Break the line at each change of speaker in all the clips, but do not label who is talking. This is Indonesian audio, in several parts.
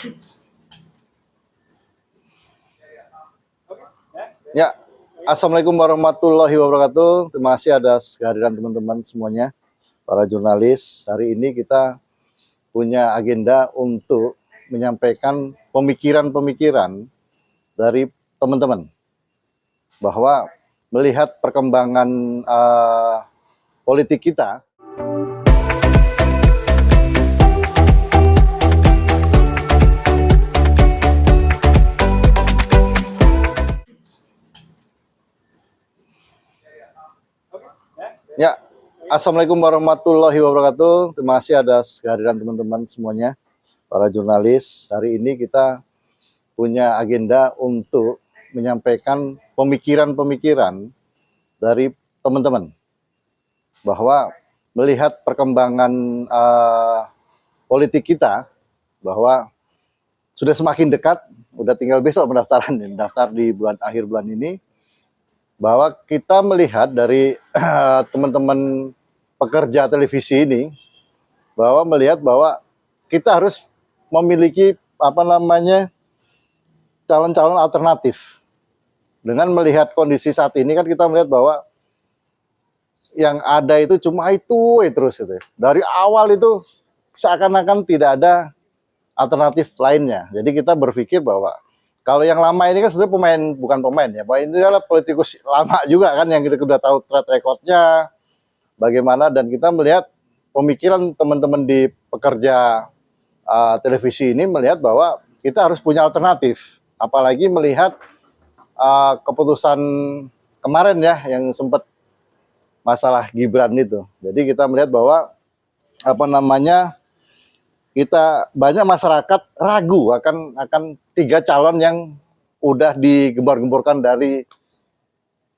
Ya, Assalamualaikum warahmatullahi wabarakatuh. Terima kasih atas kehadiran teman-teman semuanya, para jurnalis. Hari ini kita punya agenda untuk menyampaikan pemikiran-pemikiran dari teman-teman bahwa melihat perkembangan politik kita. Ya, Assalamualaikum warahmatullahi wabarakatuh. Terima kasih atas kehadiran teman-teman semuanya, para jurnalis. Hari ini kita punya agenda untuk menyampaikan pemikiran-pemikiran dari teman-teman bahwa melihat perkembangan politik kita, bahwa sudah semakin dekat, udah tinggal besok pendaftaran, daftar di akhir bulan ini, bahwa kita melihat dari teman-teman pekerja televisi ini, bahwa melihat bahwa kita harus memiliki calon-calon alternatif. Dengan melihat kondisi saat ini kan kita melihat bahwa yang ada itu cuma itu terus itu. Dari awal itu seakan-akan tidak ada alternatif lainnya. Jadi kita berpikir bahwa kalau yang lama ini kan sebenarnya bukan pemain ya, bahwa ini adalah politikus lama juga kan, yang kita sudah tahu track recordnya bagaimana, dan kita melihat pemikiran teman-teman di pekerja televisi ini melihat bahwa kita harus punya alternatif, apalagi melihat keputusan kemarin ya yang sempat masalah Gibran itu. Jadi kita melihat bahwa kita banyak masyarakat ragu akan 3 calon yang udah digembar-gemborkan dari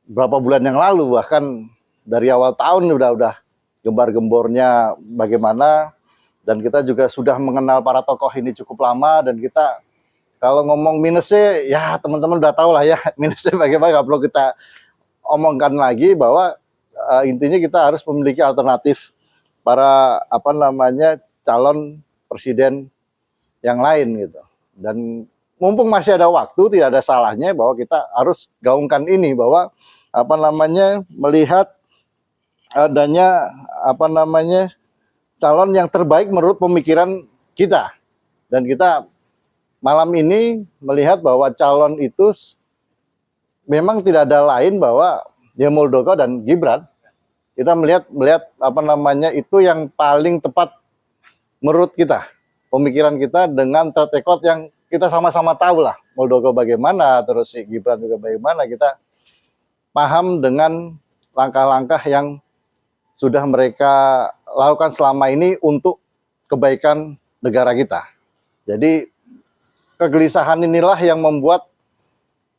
berapa bulan yang lalu, bahkan dari awal tahun udah gembar-gembornya bagaimana, dan kita juga sudah mengenal para tokoh ini cukup lama, dan kita kalau ngomong minusnya ya teman-teman udah tahu lah ya minusnya bagaimana, nggak perlu kita omongkan lagi, bahwa intinya kita harus memiliki alternatif para calon presiden yang lain gitu. Dan mumpung masih ada waktu, tidak ada salahnya bahwa kita harus gaungkan ini, bahwa melihat adanya calon yang terbaik menurut pemikiran kita. Dan kita malam ini melihat bahwa calon itu memang tidak ada lain bahwa ya Muldoko dan Gibran. Kita melihat itu yang paling tepat menurut kita, pemikiran kita dengan track record yang kita sama-sama tahu lah, Muldoko bagaimana, terus si Gibran juga bagaimana, kita paham dengan langkah-langkah yang sudah mereka lakukan selama ini untuk kebaikan negara kita. Jadi kegelisahan inilah yang membuat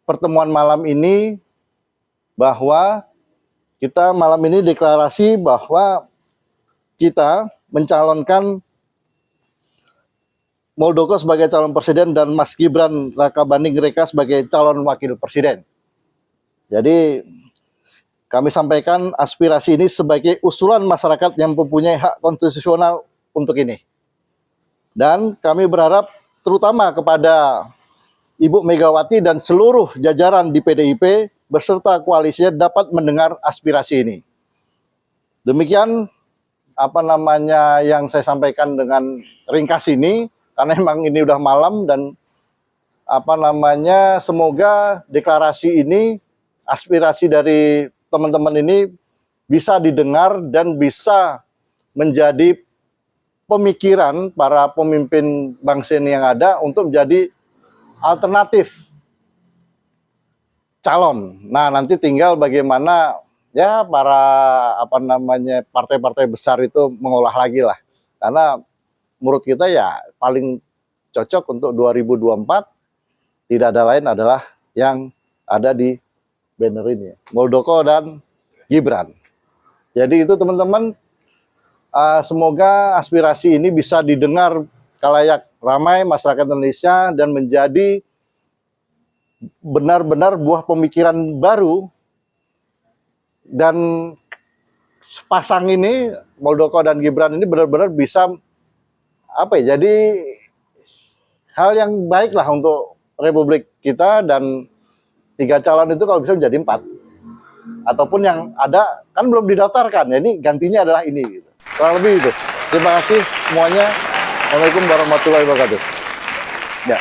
pertemuan malam ini, bahwa kita malam ini deklarasi bahwa kita mencalonkan Muldoko sebagai calon presiden dan Mas Gibran Rakabuming Raka sebagai calon wakil presiden. Jadi kami sampaikan aspirasi ini sebagai usulan masyarakat yang mempunyai hak konstitusional untuk ini. Dan kami berharap terutama kepada Ibu Megawati dan seluruh jajaran di PDIP beserta koalisinya dapat mendengar aspirasi ini. Demikian yang saya sampaikan dengan ringkas ini, karena memang ini udah malam, dan semoga deklarasi ini, aspirasi dari teman-teman ini bisa didengar dan bisa menjadi pemikiran para pemimpin bangsa ini yang ada untuk menjadi alternatif calon. Nah, nanti tinggal bagaimana ya para partai-partai besar itu mengolah lagi lah. Karena menurut kita ya paling cocok untuk 2024 tidak ada lain adalah yang ada di banner ini, Muldoko dan Gibran. Jadi itu teman-teman, semoga aspirasi ini bisa didengar kalayak ramai masyarakat Indonesia dan menjadi benar-benar buah pemikiran baru, dan pasang ini Muldoko dan Gibran ini benar-benar bisa jadi hal yang baik lah untuk Republik kita, dan 3 calon itu kalau bisa menjadi 4. Ataupun yang ada kan belum didaftarkan, ya ini gantinya adalah ini gitu. Kurang lebih itu. Terima kasih semuanya. Assalamualaikum warahmatullahi wabarakatuh. Ya.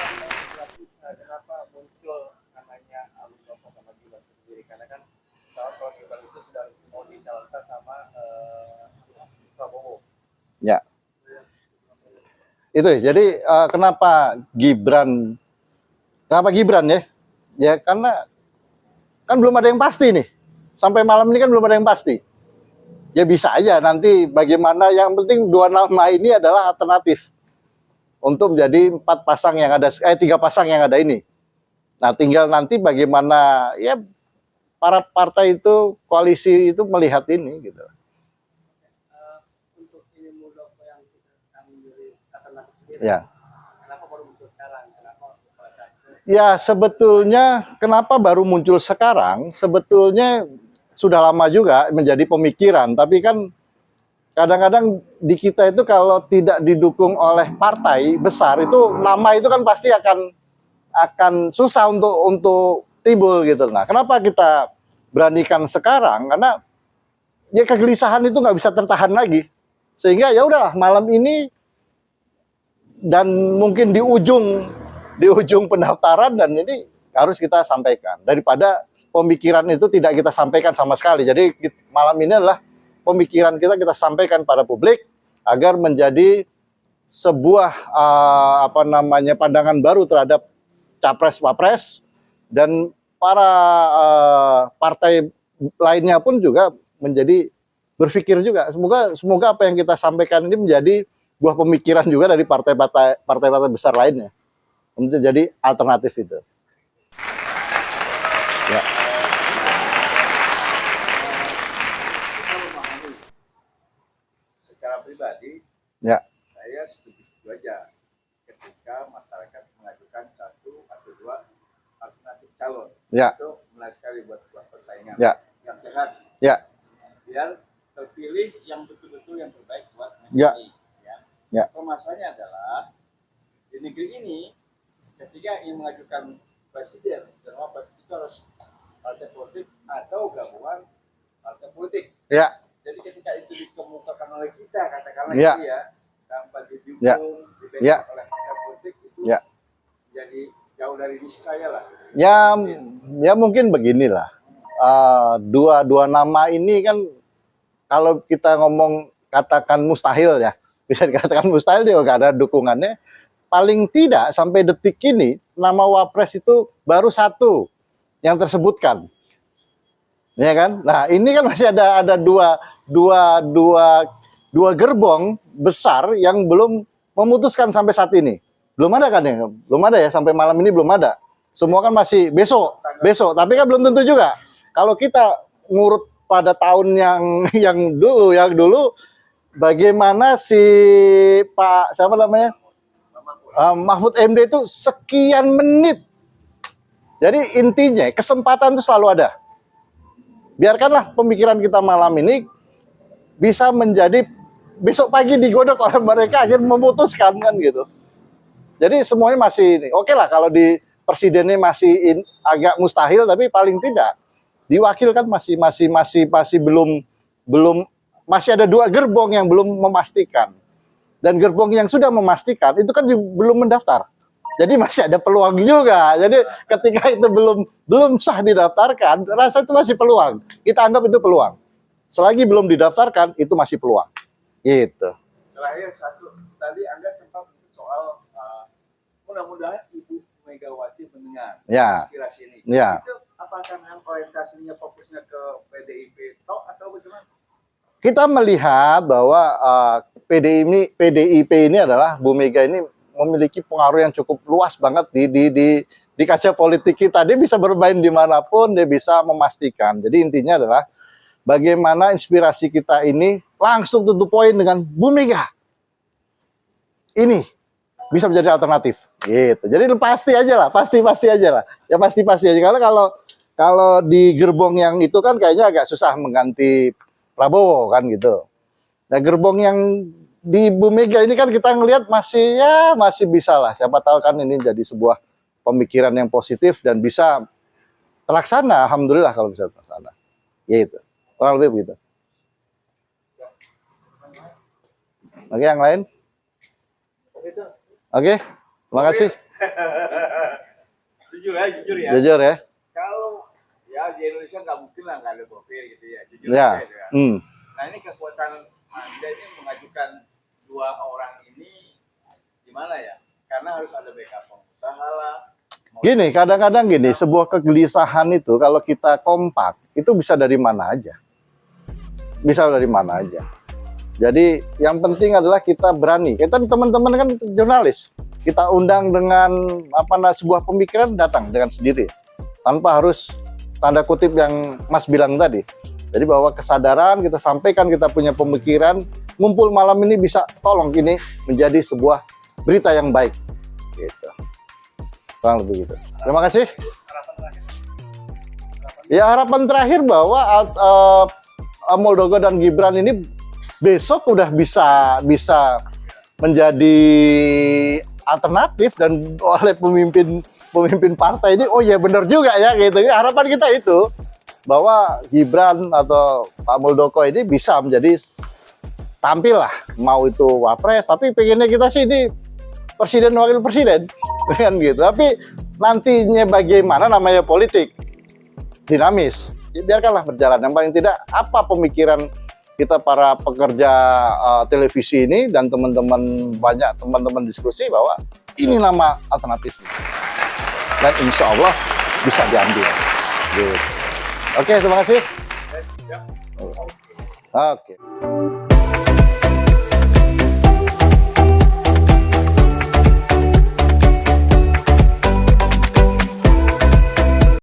Kenapa muncul namanya Abu Bakar sama Gibran sendiri? Karena kan kalau Gibran itu sudah mau dicalonkan sama Prabowo.
Ya. Itu jadi kenapa Gibran ya? Ya karena kan belum ada yang pasti nih. Sampai malam ini kan belum ada yang pasti. Ya bisa aja nanti bagaimana, yang penting 2 nama ini adalah alternatif untuk menjadi 3 pasang yang ada ini. Nah, tinggal nanti bagaimana ya para partai itu, koalisi itu melihat ini gitu.
Untuk ini Muldoko yang kita menjadi alternatif sendiri.
Ya.
Kenapa baru muncul sekarang? Kenapa
Ya, sebetulnya kenapa baru muncul sekarang? Sebetulnya sudah lama juga menjadi pemikiran, tapi kan kadang-kadang di kita itu kalau tidak didukung oleh partai besar itu nama itu kan pasti akan susah untuk timbul gitu. Nah, kenapa kita beranikan sekarang? Karena ya kegelisahan itu nggak bisa tertahan lagi, sehingga ya udahlah malam ini dan mungkin di ujung pendaftaran, dan ini harus kita sampaikan daripada pemikiran itu tidak kita sampaikan sama sekali. Jadi malam ini adalah pemikiran kita sampaikan pada publik agar menjadi sebuah pandangan baru terhadap capres-wapres, dan para partai lainnya pun juga menjadi berpikir juga. Semoga apa yang kita sampaikan ini menjadi buah pemikiran juga dari partai-partai besar lainnya untuk jadi alternatif itu. Ya.
Secara pribadi,
Ya.
saya setuju aja ketika masyarakat mengajukan 1 atau 2 alternatif calon.
Ya.
Itu menarik sekali buat sebuah persaingan
Ya.
yang sehat.
Ya.
Biar terpilih yang betul-betul yang terbaik buat
Ya.
negeri.
Ya.
Permasalahannya adalah di negeri ini ketika ingin mengajukan presiden dan wapres itu harus partai politik atau gabungan partai politik.
Ya.
Jadi ketika itu dikemukakan oleh kita, katakanlah
Ya.
itu ya, tanpa didukung,
Ya.
dibackup
Ya.
oleh partai politik, itu
Ya.
jadi jauh dari niscaya lah.
Ya mungkin beginilah. Dua nama ini kan kalau kita ngomong katakan mustahil ya, bisa dikatakan mustahil dia nggak ada dukungannya. Paling tidak sampai detik ini nama wapres itu baru 1 yang tersebutkan, ya kan? Nah ini kan masih ada dua gerbong besar yang belum memutuskan sampai saat ini. Belum ada kan ya? Belum ada ya, sampai malam ini belum ada. Semua kan masih besok. Tapi kan belum tentu juga. Kalau kita ngurut pada tahun yang dulu, bagaimana si Pak siapa namanya? Mahfud MD itu sekian menit. Jadi intinya kesempatan itu selalu ada. Biarkanlah pemikiran kita malam ini bisa menjadi besok pagi digodok oleh mereka akhir memutuskan kan gitu. Jadi semuanya masih oke lah kalau di presidennya masih agak mustahil, tapi paling tidak diwakilkan masih belum masih ada 2 gerbong yang belum memastikan. Dan gerbong yang sudah memastikan itu kan belum mendaftar. Jadi masih ada peluang juga. Jadi ketika itu belum sah didaftarkan, rasa itu masih peluang. Kita anggap itu peluang. Selagi belum didaftarkan, itu masih peluang. Gitu.
Terakhir satu, tadi Anda sempat soal mudah-mudahan Ibu Megawati mendengar aspirasi ini.
Ya.
Itu apakah orientasinya fokusnya ke PDIP atau bagaimana?
Kita melihat bahwa PDIP ini adalah Bu Mega ini memiliki pengaruh yang cukup luas banget di kaca politik kita. Dia bisa bermain dimanapun, dia bisa memastikan. Jadi intinya adalah bagaimana inspirasi kita ini langsung to the point dengan Bu Mega. Ini bisa menjadi alternatif. Gitu. Jadi pasti aja lah. Ya pasti aja. Karena kalau di gerbong yang itu kan kayaknya agak susah mengganti Prabowo kan gitu. Nah gerbong yang di Bu Mega ini kan kita ngelihat masih bisa lah. Siapa tahu kan ini jadi sebuah pemikiran yang positif dan bisa terlaksana. Alhamdulillah kalau bisa terlaksana. Ya itu. Kurang lebih begitu. Oke, yang lain? Oke, terima kasih.
Jujur ya.
Jujur ya.
Kalau ya di Indonesia nggak mungkin lah nggak ada profil gitu ya. Jujur
Ya.
aja gitu ya.
Hmm.
Nah ini kekuatan Anda ini mengajukan dua orang ini gimana ya? Karena harus ada backup pengusaha lah.
Gini, kadang-kadang gini, sebuah kegelisahan itu kalau kita kompak, itu bisa dari mana aja. Bisa dari mana aja. Jadi yang penting adalah kita berani. Kita teman-teman kan jurnalis. Kita undang dengan sebuah pemikiran datang dengan sendiri. Tanpa harus tanda kutip yang Mas bilang tadi. Jadi bahwa kesadaran kita sampaikan, kita punya pemikiran, ngumpul malam ini bisa tolong ini menjadi sebuah berita yang baik. Gitu. Kurang lebih gitu. Terima kasih. Ya harapan terakhir bahwa Muldoko dan Gibran ini besok udah bisa menjadi alternatif dan oleh pemimpin partai ini, oh ya benar juga ya gitu. Harapan kita itu bahwa Gibran atau Pak Muldoko ini bisa menjadi tampil lah, mau itu wapres, tapi pengennya kita sih ini presiden wakil presiden kan gitu. Tapi nantinya bagaimana, namanya politik dinamis, ya, biarkanlah berjalan. Yang paling tidak apa pemikiran kita para pekerja televisi ini dan banyak teman-teman diskusi bahwa ini nama alternatif dan insya Allah bisa diambil gitu. Oke, terima kasih. Oke.